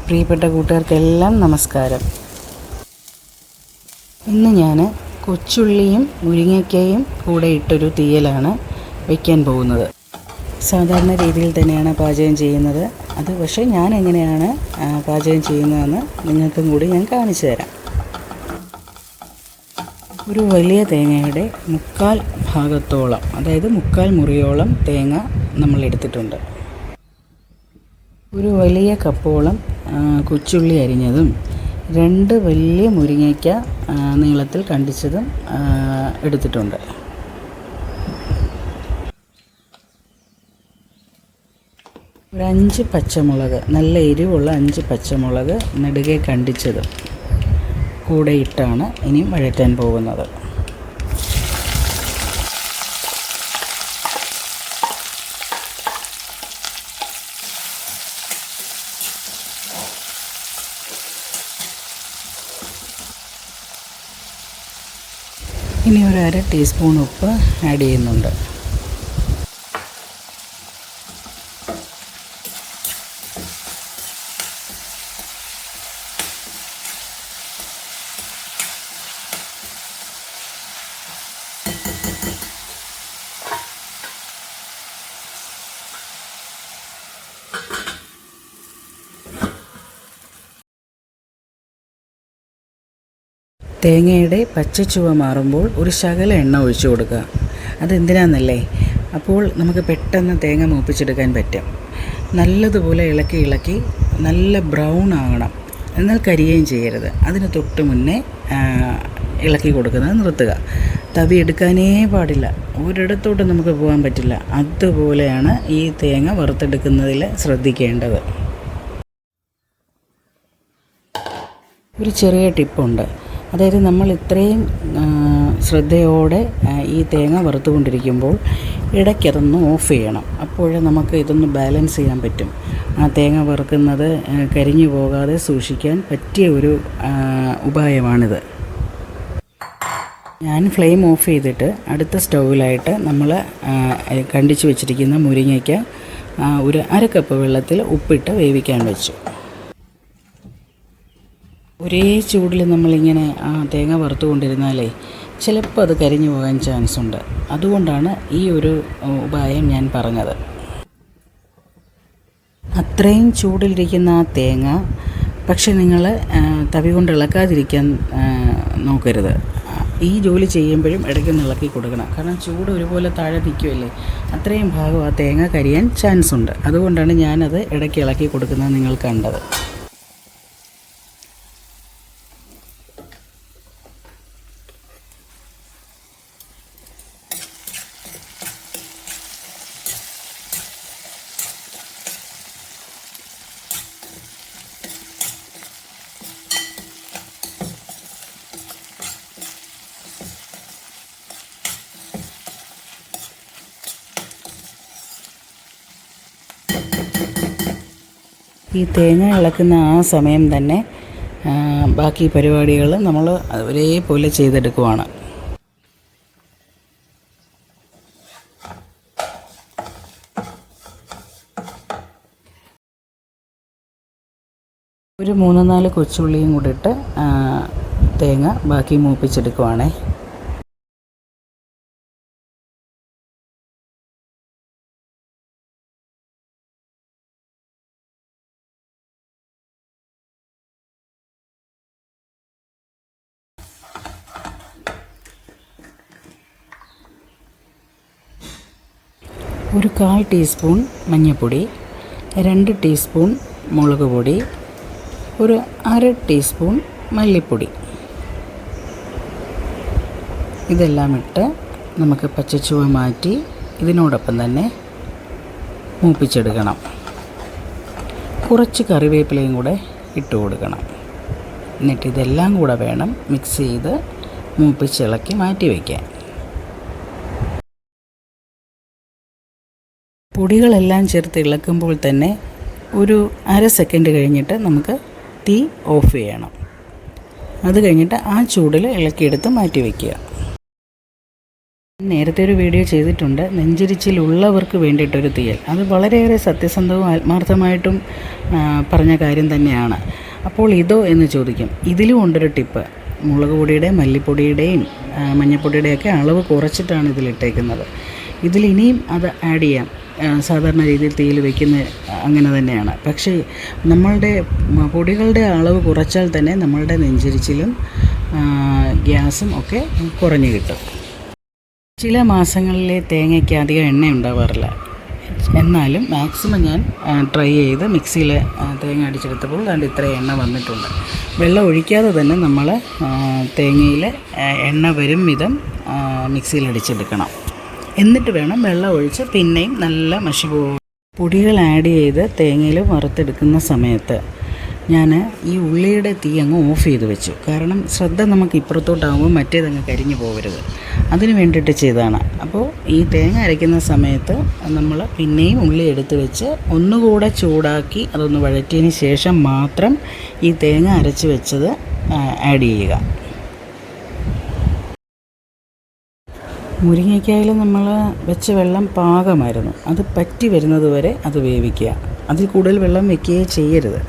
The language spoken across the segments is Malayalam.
പ്രിയപ്പെട്ട കൂട്ടുകാർക്കെല്ലാം നമസ്കാരം. ഇന്ന് ഞാൻ കൊച്ചുള്ളിയും മുരിങ്ങയ്ക്കയും കൂടെ ഇട്ടൊരു തീയലാണ് വയ്ക്കാൻ പോകുന്നത്. സാധാരണ രീതിയിൽ തന്നെയാണ് പാചകം ചെയ്യുന്നത്. അത് പക്ഷേ ഞാൻ എങ്ങനെയാണ് പാചകം ചെയ്യുന്നതെന്ന് നിങ്ങൾക്കും കൂടി ഞാൻ കാണിച്ചു തരാം. ഒരു വലിയ തേങ്ങയുടെ 1/4 ഭാഗത്തോളം, അതായത് 1/4 മുറിയോളം തേങ്ങ നമ്മൾ എടുത്തിട്ടുണ്ട്. ഒരു വലിയ കപ്പോളം കൊച്ചുള്ളി അരിഞ്ഞതും 2 വലിയ മുരിങ്ങയ്ക്ക നീളത്തിൽ കണ്ടിച്ചതും എടുത്തിട്ടുണ്ട്. ഒരു 5 പച്ചമുളക്, നല്ല എരിവുള്ള 5 പച്ചമുളക് നെടുകെ കണ്ടിച്ചതും കൂടെ ഇട്ടാണ് ഇനി വഴറ്റാൻ പോകുന്നത്. ഇനി ഒരു 1/2 ടീസ്പൂൺ ഉപ്പ് ആഡ് ചെയ്യുന്നുണ്ട്. തേങ്ങയുടെ പച്ചച്ചുവ മാറുമ്പോൾ ഒരു ശകല എണ്ണ ഒഴിച്ചു കൊടുക്കുക. അതെന്തിനാണെന്നല്ലേ, അപ്പോൾ നമുക്ക് പെട്ടെന്ന് തേങ്ങ മൂപ്പിച്ചെടുക്കാൻ പറ്റും. നല്ലതുപോലെ ഇളക്കി നല്ല ബ്രൗൺ ആകണം, എന്നാൽ കരിയുകയും ചെയ്യരുത്. അതിന് തൊട്ട് മുന്നേ ഇളക്കി കൊടുക്കുന്നത് നിർത്തുക. തവി എടുക്കാനേ പാടില്ല, ഒരിടത്തോട്ട് നമുക്ക് പോകാൻ പറ്റില്ല. അതുപോലെയാണ് ഈ തേങ്ങ വറുത്തെടുക്കുന്നതിൽ ശ്രദ്ധിക്കേണ്ടത്. ഒരു ചെറിയ ടിപ്പുണ്ട്, അതായത് നമ്മൾ ഇത്രയും ശ്രദ്ധയോടെ ഈ തേങ്ങ വറുത്തുകൊണ്ടിരിക്കുമ്പോൾ ഇടയ്ക്കതൊന്ന് ഓഫ് ചെയ്യണം. അപ്പോഴേ നമുക്ക് ഇതൊന്ന് ബാലൻസ് ചെയ്യാൻ പറ്റും. ആ തേങ്ങ വറുക്കുന്നത് കരിഞ്ഞു പോകാതെ സൂക്ഷിക്കാൻ പറ്റിയ ഒരു ഉപായമാണിത്. ഞാൻ ഫ്ലെയിം ഓഫ് ചെയ്തിട്ട് അടുത്ത സ്റ്റൗവിലായിട്ട് നമ്മൾ കണ്ടിച്ച് വെച്ചിരിക്കുന്ന മുരിങ്ങയ്ക്ക ഒരു 1/2 കപ്പ് വെള്ളത്തിൽ ഉപ്പിട്ട് വേവിക്കാൻ വെച്ചു. ഒരേ ചൂടിൽ നമ്മളിങ്ങനെ തേങ്ങ വറുത്തുകൊണ്ടിരുന്നാലേ ചിലപ്പോൾ അത് കരിഞ്ഞു പോകാൻ ചാൻസ് ഉണ്ട്. അതുകൊണ്ടാണ് ഈ ഒരു ഉപായം ഞാൻ പറഞ്ഞത്. അത്രയും ചൂടിലിരിക്കുന്ന ആ തേങ്ങ പക്ഷെ നിങ്ങൾ തവി കൊണ്ട് ഇളക്കാതിരിക്കാൻ നോക്കരുത്. ഈ ജോലി ചെയ്യുമ്പോഴും ഇടയ്ക്കൊന്ന് ഇളക്കി കൊടുക്കണം. കാരണം ചൂട് ഒരുപോലെ താഴെ നിൽക്കുമല്ലേ, അത്രയും ഭാഗം ആ തേങ്ങ കരിയാൻ ചാൻസ് ഉണ്ട്. അതുകൊണ്ടാണ് ഞാനത് ഇടയ്ക്ക് ഇളക്കി കൊടുക്കുന്നത് നിങ്ങൾ കണ്ടത്. ഈ തേങ്ങ ഇളക്കുന്ന ആ സമയം തന്നെ ബാക്കി പരിപാടികൾ നമ്മൾ ഒരേപോലെ ചെയ്തെടുക്കുവാണ്. ഒരു 3-4 കൊച്ചുള്ളിയും കൂടി ഇട്ട് തേങ്ങ ബാക്കി മൂപ്പിച്ചെടുക്കുവാണേ. ഒരു 1/4 ടീസ്പൂൺ മഞ്ഞൾപ്പൊടി, 2 ടീസ്പൂൺ മുളക് പൊടി, ഒരു 1/2 ടീസ്പൂൺ മല്ലിപ്പൊടി, ഇതെല്ലാം ഇട്ട് നമുക്ക് പച്ചച്ചുവ മാറ്റി ഇതിനോടൊപ്പം തന്നെ മൂപ്പിച്ചെടുക്കണം. കുറച്ച് കറിവേപ്പിലയും കൂടെ ഇട്ട് കൊടുക്കണം. എന്നിട്ട് ഇതെല്ലാം കൂടെ വേണം മിക്സ് ചെയ്ത് മൂപ്പിച്ചിളക്കി മാറ്റി വയ്ക്കാൻ. പൊടികളെല്ലാം ചേർത്ത് ഇളക്കുമ്പോൾ തന്നെ ഒരു 1/2 സെക്കൻഡ് കഴിഞ്ഞിട്ട് നമുക്ക് തീ ഓഫ് ചെയ്യണം. അത് കഴിഞ്ഞിട്ട് ആ ചൂടിൽ ഇളക്കിയെടുത്ത് മാറ്റി വയ്ക്കുക. നേരത്തെ ഒരു വീഡിയോ ചെയ്തിട്ടുണ്ട്, നെഞ്ചിരിച്ചിലുള്ളവർക്ക് വേണ്ടിയിട്ടൊരു തീയൽ. അത് വളരെയേറെ സത്യസന്ധവും ആത്മാർത്ഥമായിട്ടും പറഞ്ഞ കാര്യം തന്നെയാണ്. അപ്പോൾ ഇതോ എന്ന് ചോദിക്കും. ഇതിലും ഉണ്ടൊരു ടിപ്പ്. മുളക് പൊടിയുടെയും മല്ലിപ്പൊടിയുടെയും മഞ്ഞൾപ്പൊടിയുടെയൊക്കെ അളവ് കുറച്ചിട്ടാണ് ഇതിലിട്ടേക്കുന്നത്. ഇതിലിനിയും അത് ആഡ് ചെയ്യാം. സാധാരണ രീതിയിൽ തീയിൽ വയ്ക്കുന്ന അങ്ങനെ തന്നെയാണ്. പക്ഷേ നമ്മളുടെ പൊടികളുടെ അളവ് കുറച്ചാൽ തന്നെ നമ്മളുടെ നെഞ്ചിരിച്ചിലും ഗ്യാസും ഒക്കെ കുറഞ്ഞു കിട്ടും. ചില മാസങ്ങളിലെ തേങ്ങയ്ക്ക് അധികം എണ്ണ ഉണ്ടാവാറില്ല. എന്നാലും മാക്സിമം ഞാൻ ട്രൈ ചെയ്ത് മിക്സിയിൽ തേങ്ങ അടിച്ചെടുത്തപ്പോൾ അതുകൊണ്ട് ഇത്ര എണ്ണ വന്നിട്ടുണ്ട്. വെള്ളം ഒഴിക്കാതെ തന്നെ നമ്മൾ തേങ്ങയിൽ എണ്ണ വരും വിധം മിക്സിയിൽ അടിച്ചെടുക്കണം. എന്നിട്ട് വേണം വെള്ളം ഒഴിച്ച് പിന്നെയും നല്ല മഷി പൊടികൾ ആഡ് ചെയ്ത് തേങ്ങയിൽ വറുത്തെടുക്കുന്ന സമയത്ത് ഞാൻ ഈ ഉള്ളിയുടെ തീ അങ്ങ് ഓഫ് ചെയ്ത് വെച്ചു. കാരണം ശ്രദ്ധ നമുക്ക് ഇപ്പുറത്തോട്ടാകുമ്പോൾ മറ്റേതങ്ങ് കരിഞ്ഞു പോകരുത്, അതിന് വേണ്ടിയിട്ട് ചെയ്തതാണ്. അപ്പോൾ ഈ തേങ്ങ അരയ്ക്കുന്ന സമയത്ത് നമ്മൾ പിന്നെയും ഉള്ളി എടുത്ത് വെച്ച് ഒന്നുകൂടെ ചൂടാക്കി അതൊന്ന് വഴറ്റിയതിന് ശേഷം മാത്രം ഈ തേങ്ങ അരച്ച് വെച്ചത് ആഡ് ചെയ്യുക. മുരിങ്ങയ്ക്കായിൽ നമ്മൾ വെച്ച വെള്ളം പാകമായിരുന്നു. അത് പറ്റി വരുന്നത് വരെ അത് വേവിക്കുക. അതിൽ കൂടുതൽ വെള്ളം വെക്കുകയേ ചെയ്യരുത്.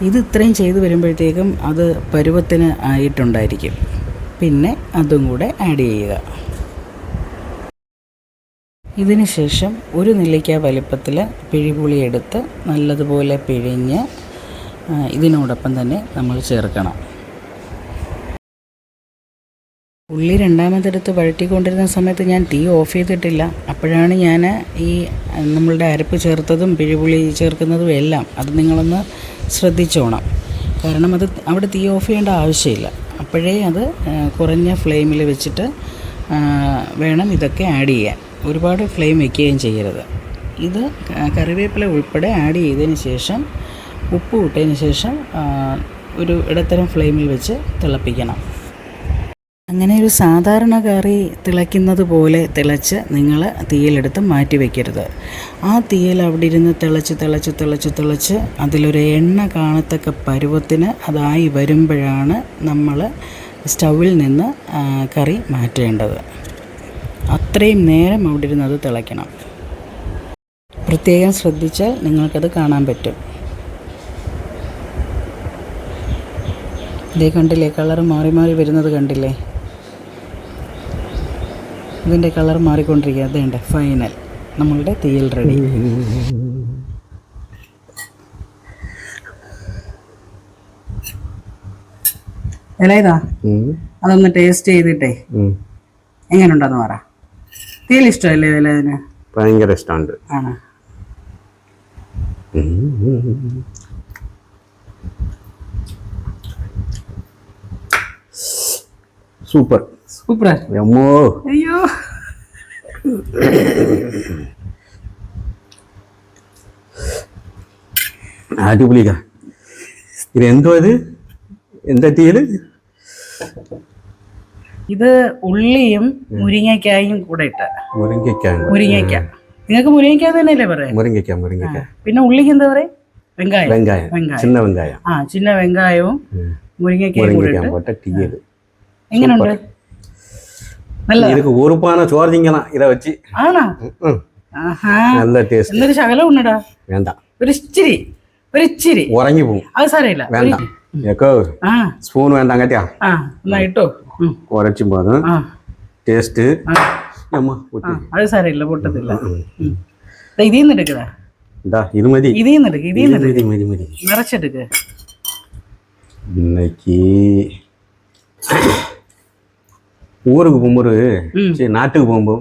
ഇത് ഇത്രയും ചെയ്ത് വരുമ്പോഴത്തേക്കും അത് പരുവത്തിന് ആയിട്ടുണ്ടായിരിക്കും. പിന്നെ അതും കൂടെ ആഡ് ചെയ്യുക. ഇതിന് ശേഷം ഒരു നെല്ലിക്ക വലിപ്പത്തിൽ പിഴിപുളി എടുത്ത് നല്ലതുപോലെ പിഴിഞ്ഞ് ഇതിനോടൊപ്പം തന്നെ നമ്മൾ ചേർക്കണം. ഉള്ളി രണ്ടാമതെടുത്ത് വഴറ്റിക്കൊണ്ടിരുന്ന സമയത്ത് ഞാൻ തീ ഓഫ് ചെയ്തിട്ടില്ല. അപ്പോഴാണ് ഞാൻ ഈ നമ്മളുടെ അരപ്പ് ചേർത്തതും പിഴിപുളി ചേർക്കുന്നതും എല്ലാം. അത് നിങ്ങളൊന്ന് ശ്രദ്ധിച്ചോണം. കാരണം അത് അവിടെ തീ ഓഫ് ചെയ്യേണ്ട ആവശ്യമില്ല. അപ്പോഴേ അത് കുറഞ്ഞ ഫ്ലെയിമിൽ വെച്ചിട്ട് വേണം ഇതൊക്കെ ആഡ് ചെയ്യാൻ. ഒരുപാട് ഫ്ലെയിം വയ്ക്കുകയും ചെയ്യരുത്. ഇത് കറിവേപ്പില ഉൾപ്പെടെ ആഡ് ചെയ്തതിന് ശേഷം ഉപ്പ് ഇട്ടതിന് ശേഷം ഒരു ഇടത്തരം ഫ്ലെയിമിൽ വെച്ച് തിളപ്പിക്കണം. അങ്ങനെ ഒരു സാധാരണ കറി തിളയ്ക്കുന്നത് പോലെ തിളച്ച് നിങ്ങൾ തീയിലെടുത്ത് മാറ്റി വയ്ക്കരുത്. ആ തീയിൽ അവിടെ ഇരുന്ന് തിളച്ച് അതിലൊരു എണ്ണ കാണത്തക്ക പരുവത്തിന് അതായി വരുമ്പോഴാണ് നമ്മൾ സ്റ്റൗവിൽ നിന്ന് കറി മാറ്റേണ്ടത്. അത്രയും നേരം അവിടെ ഇരുന്ന് അത് തിളയ്ക്കണം. പ്രത്യേകം ശ്രദ്ധിച്ചാൽ നിങ്ങൾക്കത് കാണാൻ പറ്റും. ഇതേ കണ്ടില്ലേ, കളർ മാറി മാറി വരുന്നത് കണ്ടില്ലേ? ഇതിൻ്റെ കളർ മാറിക്കൊണ്ടിരിക്കുക. അതേണ്ട ഫൈനൽ നമ്മളുടെ തീയൽ റെഡി. ഇലയിതാ, അതൊന്ന് ടേസ്റ്റ് ചെയ്തിട്ടേ എങ്ങനെയുണ്ടെന്ന് പറ. തീയൽ ഇഷ്ടമല്ലേ ഇലതിന്? ഭയങ്കര ഇഷ്ടമുണ്ട്. ആണ്. Super super. അമ്മോ, അയ്യോ, അടിപൊളിയാ. ഇത് എന്തോ ഇത് എന്താ തീയല്? ഇത് ഉള്ളിയും മുരിങ്ങയ്ക്കായും കൂടെ ഇട്ട്. മുരിങ്ങയ്ക്ക നിങ്ങൾക്ക് മുരിങ്ങയ്ക്ക തന്നെയല്ലേ പറയാ? മുരിങ്ങയ്ക്ക. പിന്നെ ഉള്ളിക്ക് എന്താ പറയാ? വെങ്കായം. ചിന്ന വെങ്കായം. ചിന്ന വെങ്കായവും മുരിങ്ങയ്ക്കായും കൂടെ ഇട്ട്. എങ്ങനെയുണ്ട്? இதுக்கு ஒரு பானை சோறு திங்கலாம் இதை வச்சு. ஆனா நல்ல டேஸ்ட். എന്നൊരു ശകലം ഉണ്ടടാ. വേണ്ടാം, ഒരു ഇച്ചിരി ഉറങ്ങി പോകും. അത് സാരമില്ല, വേണ്ട. സ്പൂൺ വേണ്ട കേട്ടാ. എന്നാ ഇട്ടോ. കുറച്ചും പോത് ടേസ്റ്റ്. അത് സാരമില്ല, പൊട്ടത്തില്ല. ഇതിന്ന് എടുക്കടാ. ഇത് മതി. ഇതിന്ന് മതി. നിറച്ചെടുക്ക. இன்னைக்கு ஊருக்கு போகும்போது சரி நாட்டுக்கு போகும்போது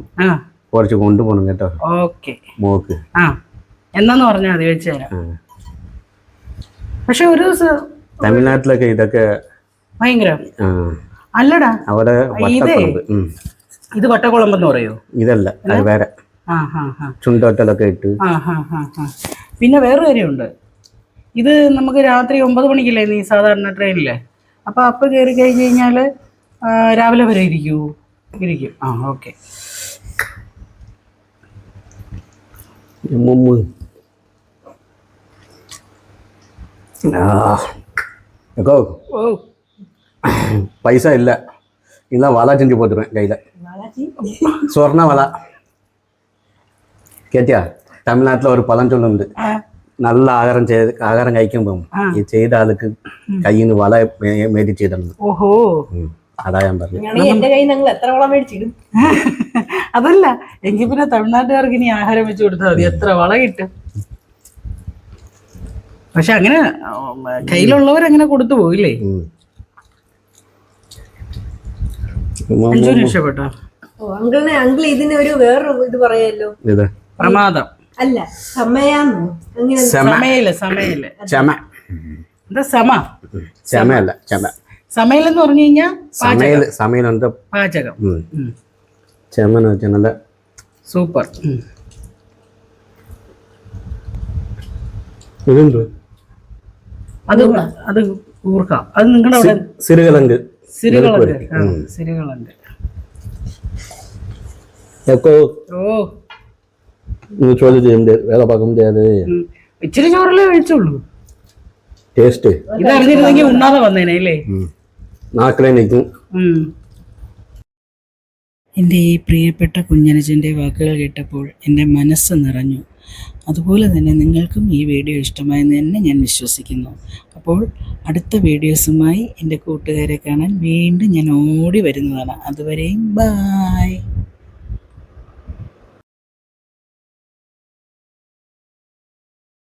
കുറച്ച് കൊണ്ടുപോകണം കേട്ടോ. ഓക്കെ. മോക്ക് എന്നാന്ന് പറഞ്ഞാൽ മതി, വെച്ച് തരാം. പക്ഷെ ഒരു ദിവസം തമിഴ്നാട്ടിലൊക്കെ ഇതൊക്കെ ഭയങ്കര അല്ലടാ. അവിടെ ഇത് വട്ടക്കുളമ്പെന്ന് പറയോ? ഇതല്ല, അത് വേറെ. ചുണ്ടോട്ടലൊക്കെ ഇട്ട്. പിന്നെ വേറെ കാര്യമുണ്ട്. ഇത് നമുക്ക് രാത്രി 9 മണിക്കല്ലേ നീ സാധാരണ ട്രെയിനില്? അപ്പം കയറി കഴിഞ്ഞ് കഴിഞ്ഞാൽ രാവിലെ വരെ ഇരിക്കും. ഓക്കെ. പൈസ ഇല്ല, இல்லை வலை செஞ்சு போட்டுருவேன் கையில். சொர்ண வலை கேட்டியா? தமிழ்நாட்டில் ஒரு பழஞ்சொல் உண்டு, நல்ல ആഹാരം കഴിക്കുമ്പം ഈ ചെയ്ത ആൾക്ക് കയ്യിൽ നിന്ന് വല മേടിച്ചിടുന്നു. ഓഹോ, അതാ ഞാൻ പറഞ്ഞു. അതല്ല എങ്കിൽ പിന്നെ തമിഴ്നാട്ടുകാർക്ക് ഇനി ആഹാരം വെച്ച് കൊടുത്താൽ മതി, എത്ര വള കിട്ടും. പക്ഷെ അങ്ങനെ കയ്യിലുള്ളവരങ്ങനെ കൊടുത്തു പോയില്ലേ? അഞ്ജുവിന് ഇഷ്ടപ്പെട്ടോ? അങ്കിൾ ഇതിന് ഒരു വേറൊരു ഇത് പറയാലോ, പ്രമാദം അല്ല സമയാന്നോ? സമയല്ല ചമ. എന്താ സമ? ചമയല്ല, ചമ. സമയലെന്ന് പറഞ്ഞു കഴിഞ്ഞാൽ സമയലുണ്ട് പാചകം. ചെമെന്ന് വെച്ചാൽ നല്ല സൂപ്പർ. ഇതുണ്ട്, അത് കൂർക്ക, അത് നിങ്ങളുടെ അവിടെ സിറുകിഴങ്ങ്. സിരുകളുണ്ട്. ഓ, വേറെ പാകം ചെയ്യാതെ ഇച്ചിരി ചോറല്ലേ കഴിച്ചുള്ളൂ. ടേസ്റ്റ് ഇതറിഞ്ഞിരുന്നെങ്കിൽ ഉണ്ണാതെ വന്നേനെ അല്ലേ? നാക്കിലെ നിൽക്കും. എൻ്റെ ഈ പ്രിയപ്പെട്ട കുഞ്ഞനുജൻ്റെ വാക്കുകൾ കേട്ടപ്പോൾ എൻ്റെ മനസ്സ് നിറഞ്ഞു. അതുപോലെ തന്നെ നിങ്ങൾക്കും ഈ വീഡിയോ ഇഷ്ടമായെന്ന് തന്നെ ഞാൻ വിശ്വസിക്കുന്നു. അപ്പോൾ അടുത്ത വീഡിയോസുമായി എൻ്റെ കൂട്ടുകാരെ കാണാൻ വീണ്ടും ഞാൻ ഓടി വരുന്നതാണ്. അതുവരെയും ബായ്.